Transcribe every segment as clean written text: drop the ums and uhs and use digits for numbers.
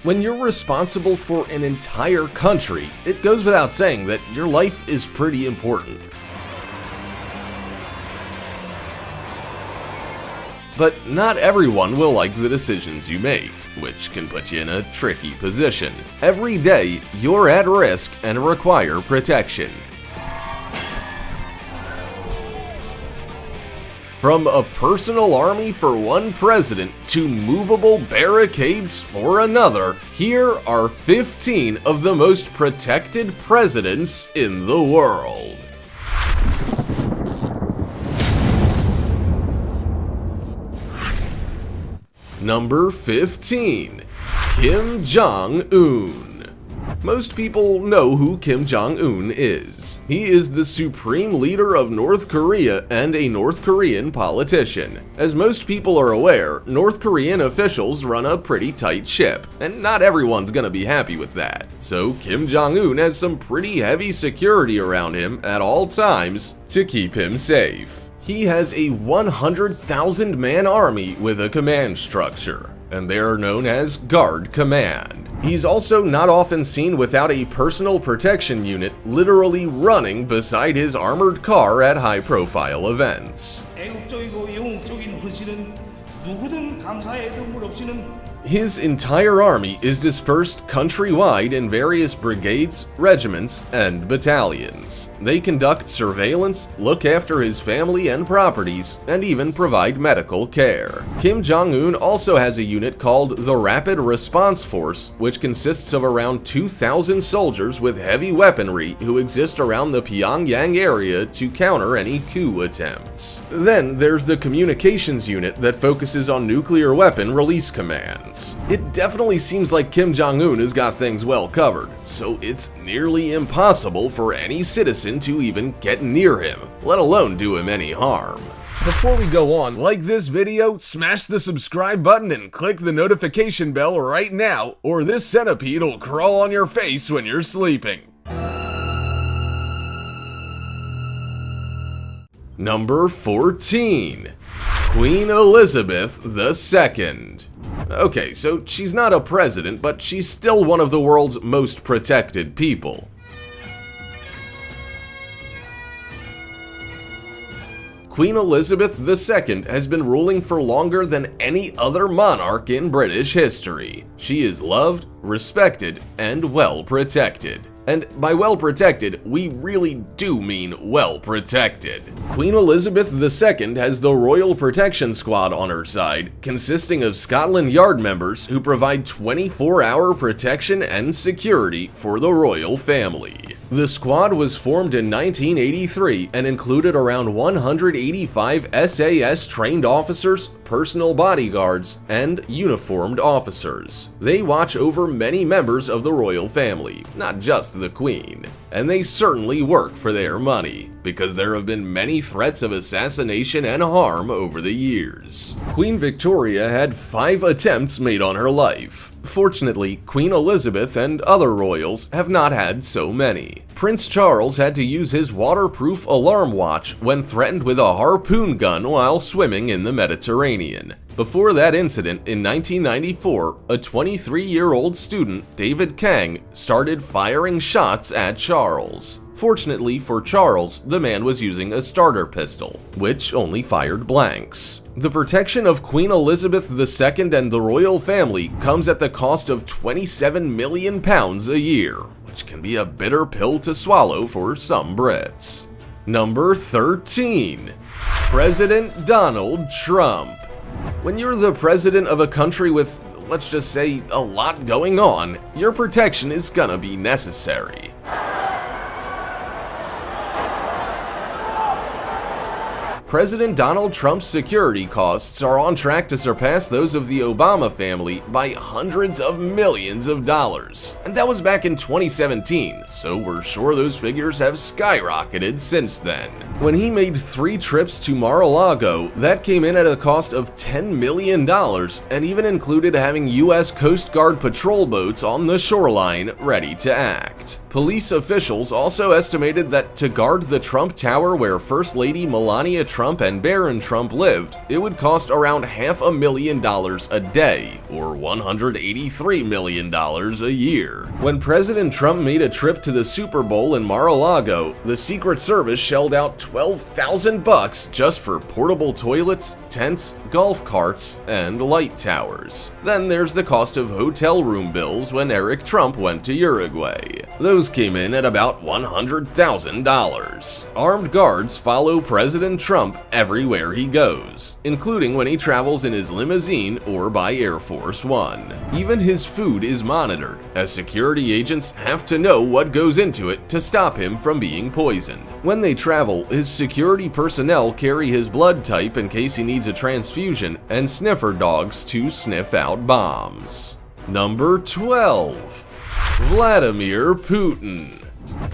When you're responsible for an entire country, it goes without saying that your life is pretty important. But not everyone will like the decisions you make, which can put you in a tricky position. Every day, you're at risk and require protection. From a personal army for one president to movable barricades for another, here are 15 of the most protected presidents in the world. Number 15. Kim Jong-un. Most people know who Kim Jong-un is. He is the supreme leader of North Korea and a North Korean politician. As most people are aware, North Korean officials run a pretty tight ship, and not everyone's gonna be happy with that. So Kim Jong-un has some pretty heavy security around him at all times to keep him safe. He has a 100,000-man army with a command structure, and they are known as Guard Command. He's also not often seen without a personal protection unit literally running beside his armored car at high-profile events. His entire army is dispersed countrywide in various brigades, regiments, and battalions. They conduct surveillance, look after his family and properties, and even provide medical care. Kim Jong-un also has a unit called the Rapid Response Force, which consists of around 2,000 soldiers with heavy weaponry who exist around the Pyongyang area to counter any coup attempts. Then there's the Communications Unit that focuses on nuclear weapon release commands. It definitely seems like Kim Jong-un has got things well covered, so it's nearly impossible for any citizen to even get near him, let alone do him any harm. Before we go on, like this video, smash the subscribe button and click the notification bell right now, or this centipede will crawl on your face when you're sleeping. Number 14. Queen Elizabeth II. Okay, so she's not a president, but she's still one of the world's most protected people. Queen Elizabeth II has been ruling for longer than any other monarch in British history. She is loved, respected, and well protected. And by well protected, we really do mean well protected. Queen Elizabeth II has the Royal Protection Squad on her side, consisting of Scotland Yard members who provide 24-hour protection and security for the royal family. The squad was formed in 1983 and included around 185 SAS trained officers, personal bodyguards, and uniformed officers. They watch over many members of the royal family, not just the Queen. And they certainly work for their money, because there have been many threats of assassination and harm over the years. Queen Victoria had 5 attempts made on her life. Fortunately, Queen Elizabeth and other royals have not had so many. Prince Charles had to use his waterproof alarm watch when threatened with a harpoon gun while swimming in the Mediterranean. Before that incident, in 1994, a 23-year-old student, David Kang, started firing shots at Charles. Fortunately for Charles, the man was using a starter pistol, which only fired blanks. The protection of Queen Elizabeth II and the royal family comes at the cost of £27 million a year, which can be a bitter pill to swallow for some Brits. Number 13. President Donald Trump. When you're the president of a country with, let's just say, a lot going on, your protection is gonna be necessary. President Donald Trump's security costs are on track to surpass those of the Obama family by hundreds of millions of dollars. And that was back in 2017, so we're sure those figures have skyrocketed since then. When he made 3 trips to Mar-a-Lago, that came in at a cost of $10 million and even included having US Coast Guard patrol boats on the shoreline ready to act. Police officials also estimated that to guard the Trump Tower where First Lady Melania Trump and Barron Trump lived, it would cost around $500,000 a day, or $183 million a year. When President Trump made a trip to the Super Bowl in Mar-a-Lago, the Secret Service shelled out $12,000 just for portable toilets, tents, golf carts, and light towers. Then there's the cost of hotel room bills when Eric Trump went to Uruguay. Those came in at about $100,000. Armed guards follow President Trump everywhere he goes, including when he travels in his limousine or by Air Force One. Even his food is monitored, as security agents have to know what goes into it to stop him from being poisoned. When they travel, his security personnel carry his blood type in case he needs a transfusion, and sniffer dogs to sniff out bombs. Number 12. Vladimir Putin.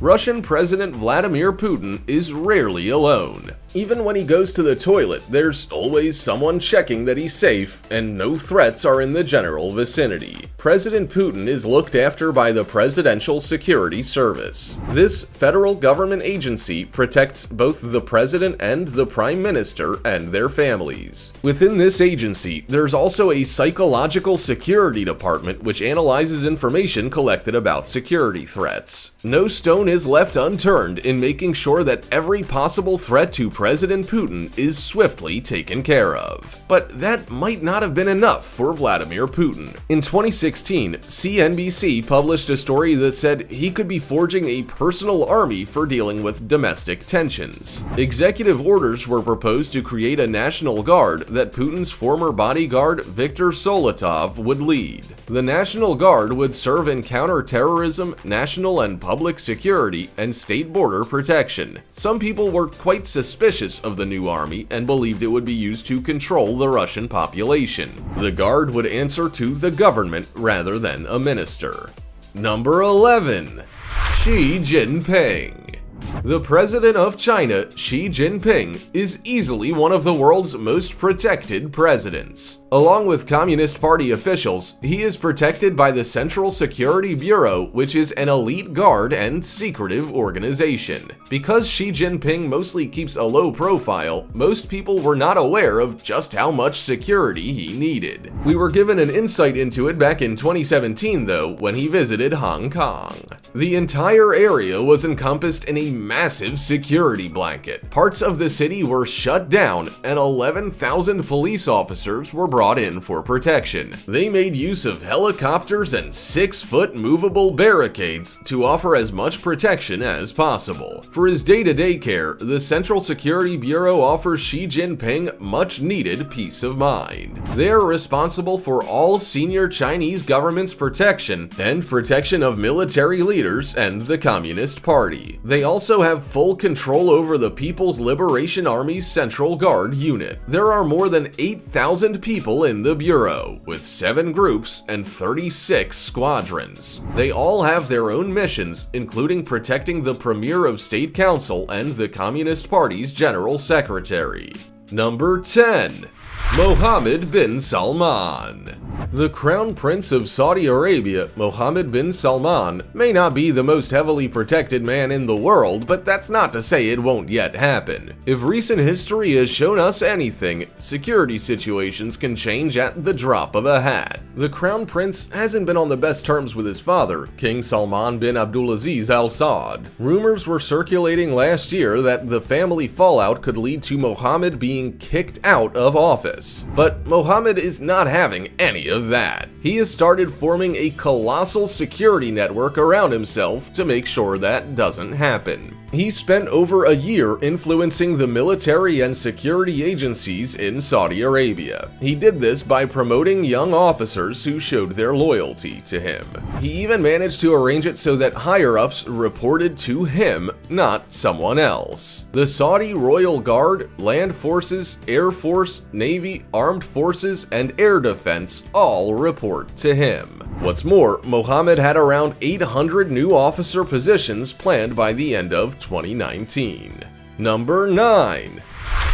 Russian President Vladimir Putin is rarely alone. Even when he goes to the toilet, there's always someone checking that he's safe, and no threats are in the general vicinity. President Putin is looked after by the Presidential Security Service. This federal government agency protects both the president and the prime minister and their families. Within this agency, there's also a psychological security department which analyzes information collected about security threats. No stone is left unturned in making sure that every possible threat to President Putin is swiftly taken care of. But that might not have been enough for Vladimir Putin. In 2016, CNBC published a story that said he could be forging a personal army for dealing with domestic tensions. Executive orders were proposed to create a national guard that Putin's former bodyguard Viktor Solotov would lead. The National Guard would serve in counterterrorism, national and public security, and state border protection. Some people were quite suspicious of the new army and believed it would be used to control the Russian population. The Guard would answer to the government rather than a minister. Number 11. Xi Jinping. The president of China, Xi Jinping, is easily one of the world's most protected presidents. Along with Communist Party officials, he is protected by the Central Security Bureau, which is an elite guard and secretive organization. Because Xi Jinping mostly keeps a low profile, most people were not aware of just how much security he needed. We were given an insight into it back in 2017, though, when he visited Hong Kong. The entire area was encompassed in a massive security blanket. Parts of the city were shut down, and 11,000 police officers were brought in for protection. They made use of helicopters and 6-foot movable barricades to offer as much protection as possible. For his day-to-day care, the Central Security Bureau offers Xi Jinping much-needed peace of mind. They are responsible for all senior Chinese government's protection and protection of military leaders and the Communist Party. They also have full control over the People's Liberation Army's Central Guard unit. There are more than 8,000 people in the Bureau, with 7 groups and 36 squadrons. They all have their own missions, including protecting the Premier of State Council and the Communist Party's General Secretary. Number 10. Mohammed bin Salman. The Crown Prince of Saudi Arabia, Mohammed bin Salman, may not be the most heavily protected man in the world, but that's not to say it won't yet happen. If recent history has shown us anything, security situations can change at the drop of a hat. The Crown Prince hasn't been on the best terms with his father, King Salman bin Abdulaziz Al Saud. Rumors were circulating last year that the family fallout could lead to Mohammed being kicked out of office. But Mohammed is not having any of that. He has started forming a colossal security network around himself to make sure that doesn't happen. He spent over a year influencing the military and security agencies in Saudi Arabia. He did this by promoting young officers who showed their loyalty to him. He even managed to arrange it so that higher-ups reported to him, not someone else. The Saudi Royal Guard, Land Forces, Air Force, Navy, Armed Forces, and Air Defense all report to him. What's more, Mohammed had around 800 new officer positions planned by the end of 2019. Number 9.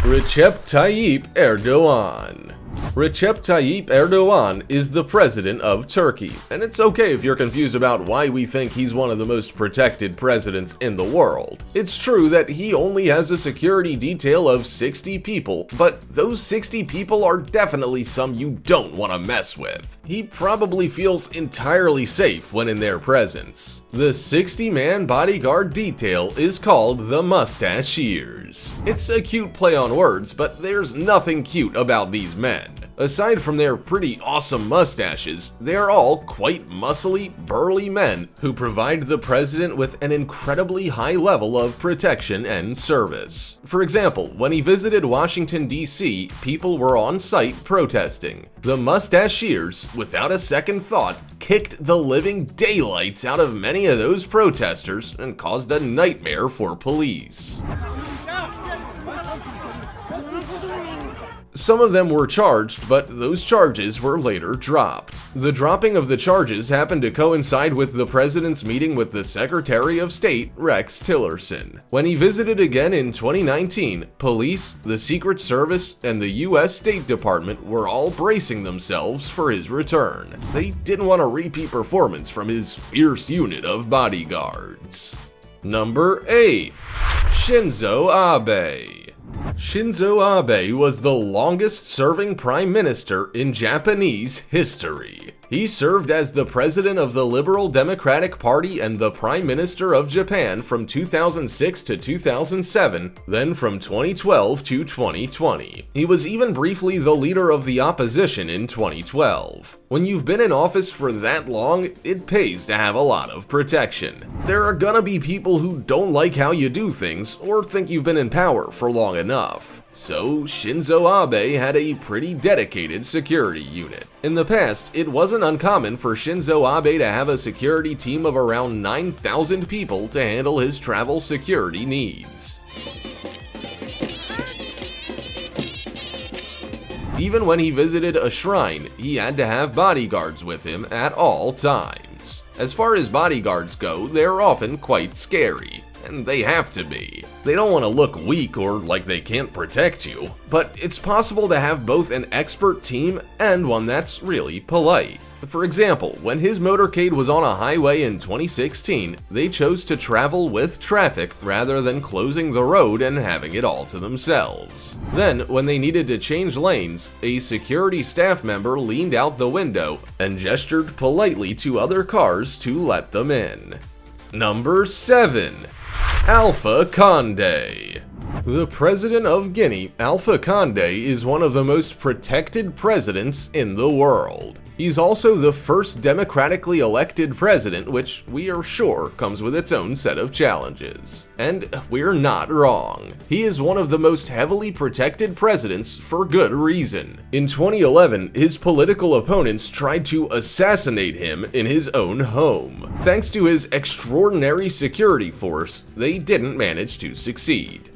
Recep Tayyip Erdogan. Recep Tayyip Erdogan is the president of Turkey, and it's okay if you're confused about why we think he's one of the most protected presidents in the world. It's true that he only has a security detail of 60 people, but those 60 people are definitely some you don't want to mess with. He probably feels entirely safe when in their presence. The 60-man bodyguard detail is called the Mustachiers. It's a cute play on words, but there's nothing cute about these men. Aside from their pretty awesome mustaches, they're all quite muscly, burly men who provide the president with an incredibly high level of protection and service. For example, when he visited Washington, D.C., people were on site protesting. The Mustachiers, without a second thought, kicked the living daylights out of many of those protesters and caused a nightmare for police. Some of them were charged, but those charges were later dropped. The dropping of the charges happened to coincide with the president's meeting with the Secretary of State, Rex Tillerson. When he visited again in 2019, police, the Secret Service, and the U.S. State Department were all bracing themselves for his return. They didn't want a repeat performance from his fierce unit of bodyguards. Number 8. Shinzo Abe. Shinzo Abe was the longest-serving prime minister in Japanese history. He served as the president of the Liberal Democratic Party and the Prime Minister of Japan from 2006 to 2007, then from 2012 to 2020. He was even briefly the leader of the opposition in 2012. When you've been in office for that long, it pays to have a lot of protection. There are gonna be people who don't like how you do things or think you've been in power for long enough. So Shinzo Abe had a pretty dedicated security unit. In the past, it wasn't uncommon for Shinzo Abe to have a security team of around 9,000 people to handle his travel security needs. Even when he visited a shrine, he had to have bodyguards with him at all times. As far as bodyguards go, they're often quite scary. And they have to be. They don't want to look weak or like they can't protect you, but it's possible to have both an expert team and one that's really polite. For example, when his motorcade was on a highway in 2016, they chose to travel with traffic rather than closing the road and having it all to themselves. Then, when they needed to change lanes, a security staff member leaned out the window and gestured politely to other cars to let them in. Number 7. Alpha Condé. The president of Guinea, Alpha Condé, is one of the most protected presidents in the world. He's also the first democratically elected president, which we are sure comes with its own set of challenges. And we're not wrong. He is one of the most heavily protected presidents for good reason. In 2011, his political opponents tried to assassinate him in his own home. Thanks to his extraordinary security force, they didn't manage to succeed.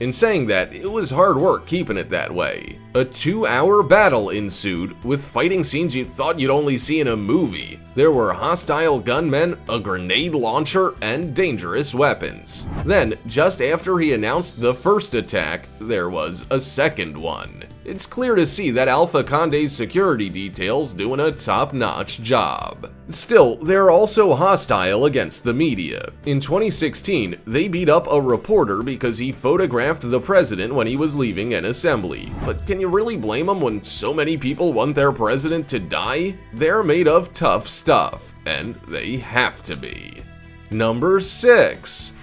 In saying that, it was hard work keeping it that way. A 2-hour battle ensued, with fighting scenes you thought you'd only see in a movie. There were hostile gunmen, a grenade launcher, and dangerous weapons. Then, just after he announced the first attack, there was a second one. It's clear to see that Alpha Condé's security detail's doing a top-notch job. Still, they're also hostile against the media. In 2016, they beat up a reporter because he photographed the president when he was leaving an assembly. But can you really blame them when so many people want their president to die? They're made of tough stuff, and they have to be. Number 6.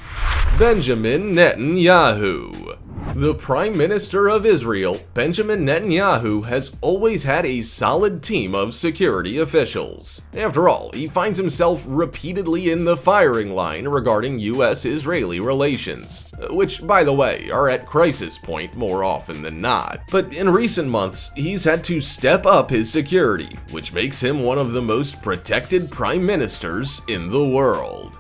Benjamin Netanyahu. The Prime Minister of Israel, Benjamin Netanyahu, has always had a solid team of security officials. After all, he finds himself repeatedly in the firing line regarding US-Israeli relations, which, by the way, are at crisis point more often than not. But in recent months, he's had to step up his security, which makes him one of the most protected prime ministers in the world.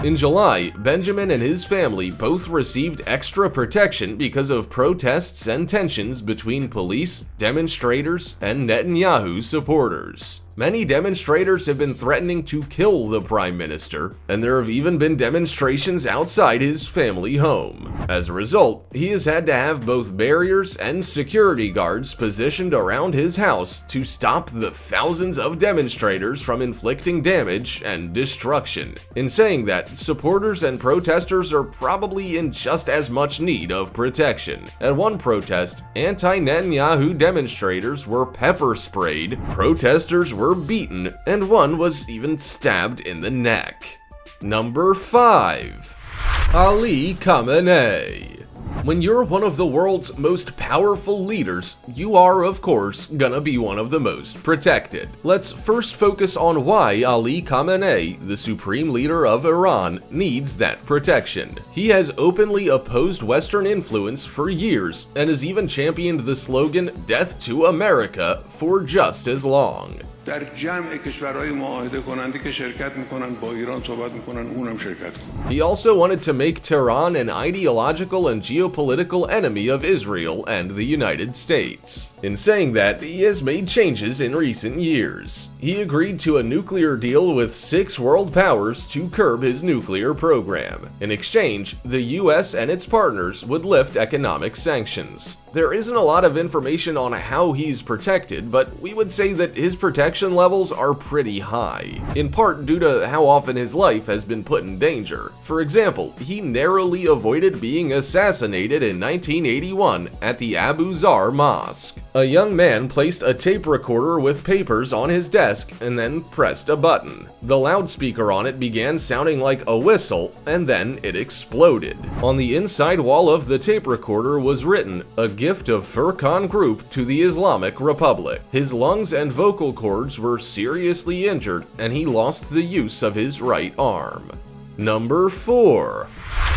In July, Benjamin and his family both received extra protection because of protests and tensions between police, demonstrators, and Netanyahu supporters. Many demonstrators have been threatening to kill the Prime Minister, and there have even been demonstrations outside his family home. As a result, he has had to have both barriers and security guards positioned around his house to stop the thousands of demonstrators from inflicting damage and destruction. In saying that, supporters and protesters are probably in just as much need of protection. At one protest, anti-Netanyahu demonstrators were pepper sprayed, protesters were beaten, and one was even stabbed in the neck. Number 5. Ali Khamenei. When you're one of the world's most powerful leaders, you are, of course, gonna be one of the most protected. Let's first focus on why Ali Khamenei, the supreme leader of Iran, needs that protection. He has openly opposed Western influence for years and has even championed the slogan "Death to America" for just as long. در جمع کشورهای معاهده کننده که شرکت میکنن با ایران صحبت میکنن اونم شرکت کنن. He also wanted to make Tehran an ideological and geopolitical enemy of Israel and the United States. In saying that, he has made changes in recent years. He agreed to a nuclear deal with 6 world powers to curb his nuclear program. In exchange, the US and its partners would lift economic sanctions. There isn't a lot of information on how he's protected, but we would say that his protection levels are pretty high, in part due to how often his life has been put in danger. For example, he narrowly avoided being assassinated in 1981 at the Abu Zar Mosque. A young man placed a tape recorder with papers on his desk and then pressed a button. The loudspeaker on it began sounding like a whistle, and then it exploded. On the inside wall of the tape recorder was written, "A gift of Furqan Group to the Islamic Republic." His lungs and vocal cords were seriously injured, and he lost the use of his right arm. Number 4.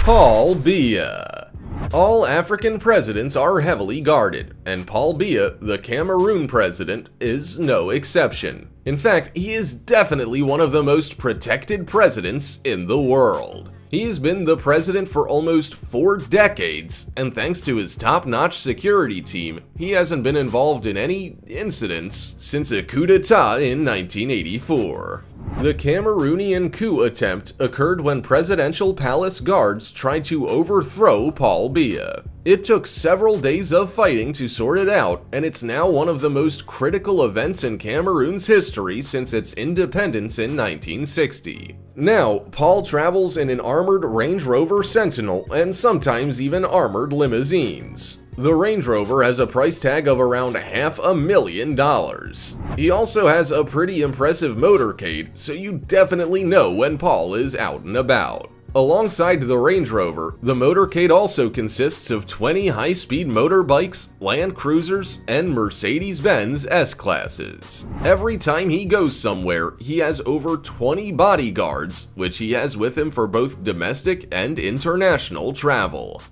Paul Biya. All African presidents are heavily guarded, and Paul Biya, the Cameroon president, is no exception. In fact, he is definitely one of the most protected presidents in the world. He has been the president for almost 4 decades, and thanks to his top-notch security team, he hasn't been involved in any incidents since a coup d'etat in 1984. The Cameroonian coup attempt occurred when presidential palace guards tried to overthrow Paul Biya. It took several days of fighting to sort it out, and it's now one of the most critical events in Cameroon's history since its independence in 1960. Now, Paul travels in an armored Range Rover Sentinel and sometimes even armored limousines. The Range Rover has a price tag of around $500,000. He also has a pretty impressive motorcade, so you definitely know when Paul is out and about. Alongside the Range Rover, the motorcade also consists of 20 high-speed motorbikes, Land Cruisers, and Mercedes-Benz S-Classes. Every time he goes somewhere, he has over 20 bodyguards, which he has with him for both domestic and international travel.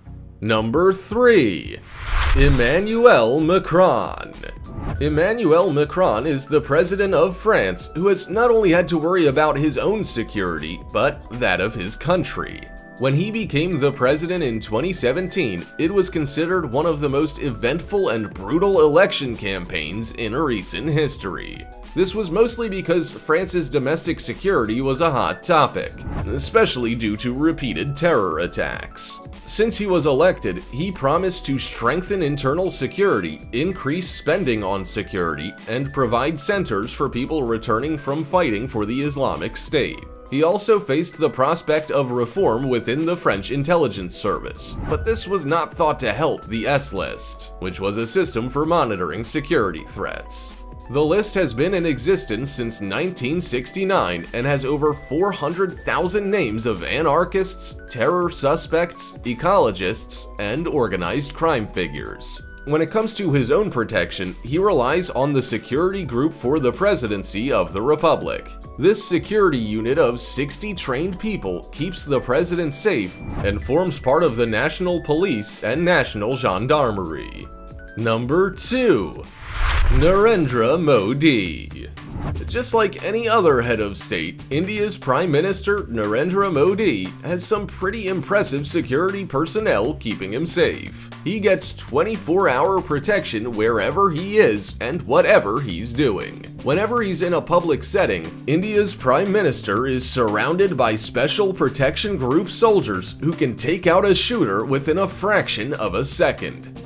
Number 3. Emmanuel Macron. Emmanuel Macron is the president of France who has not only had to worry about his own security, but that of his country. When he became the president in 2017, it was considered one of the most eventful and brutal election campaigns in recent history. This was mostly because France's domestic security was a hot topic, especially due to repeated terror attacks. Since he was elected, he promised to strengthen internal security, increase spending on security, and provide centers for people returning from fighting for the Islamic State. He also faced the prospect of reform within the French intelligence service, but this was not thought to help the S-List, which was a system for monitoring security threats. The list has been in existence since 1969 and has over 400,000 names of anarchists, terror suspects, ecologists, and organized crime figures. When it comes to his own protection, he relies on the Security Group for the Presidency of the Republic. This security unit of 60 trained people keeps the president safe and forms part of the National Police and National Gendarmerie. Number 2. Narendra Modi. Just like any other head of state, India's Prime Minister Narendra Modi has some pretty impressive security personnel keeping him safe. He gets 24-hour protection wherever he is and whatever he's doing. Whenever he's in a public setting, India's Prime Minister is surrounded by Special Protection Group soldiers who can take out a shooter within a fraction of a second.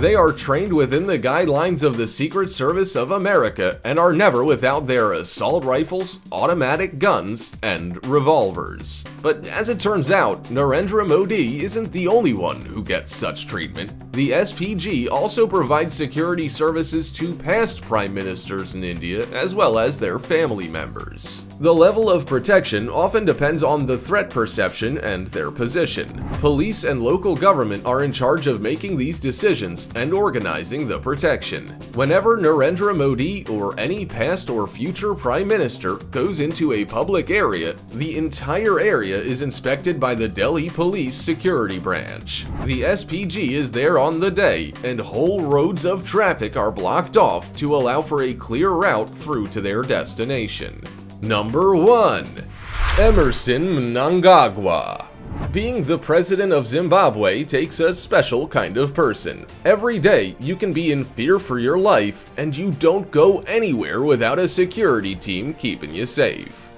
They are trained within the guidelines of the Secret Service of America and are never without their assault rifles, automatic guns, and revolvers. But as it turns out, Narendra Modi isn't the only one who gets such treatment. The SPG also provides security services to past prime ministers in India as well as their family members. The level of protection often depends on the threat perception and their position. Police and local government are in charge of making these decisions and organizing the protection. Whenever Narendra Modi or any past or future prime minister goes into a public area, the entire area is inspected by the Delhi Police Security Branch. The SPG is there on the day, and whole roads of traffic are blocked off to allow for a clear route through to their destination. Number 1. Emerson Mnangagwa. Being the president of Zimbabwe takes a special kind of person. Every day, you can be in fear for your life, and you don't go anywhere without a security team keeping you safe.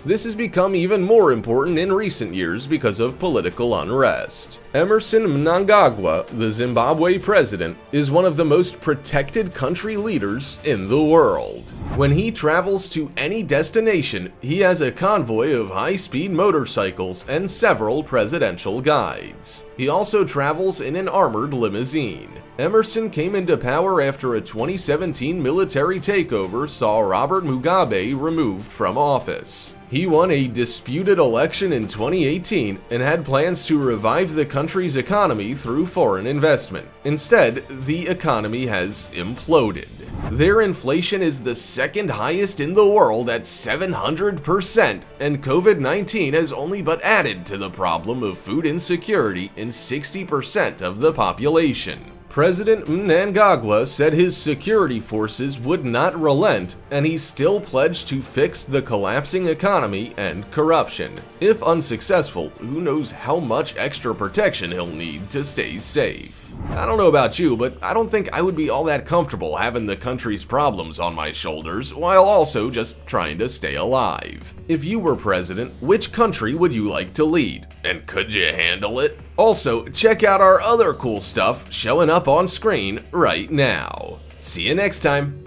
This has become even more important in recent years because of political unrest. Emerson Mnangagwa, the Zimbabwe president, is one of the most protected country leaders in the world. When he travels to any destination, he has a convoy of high-speed motorcycles and several presidential guides. He also travels in an armored limousine. Emerson came into power after a 2017 military takeover saw Robert Mugabe removed from office. He won a disputed election in 2018 and had plans to revive the country's economy through foreign investment. Instead, the economy has imploded. Their inflation is the second highest in the world at 700%, and COVID-19 has only but added to the problem of food insecurity in 60% of the population. President Mnangagwa said his security forces would not relent, and he still pledged to fix the collapsing economy and corruption. If unsuccessful, who knows how much extra protection he'll need to stay safe. I don't know about you, but I don't think I would be all that comfortable having the country's problems on my shoulders while also just trying to stay alive. If you were president, which country would you like to lead? And could you handle it? Also, check out our other cool stuff showing up on screen right now. See you next time.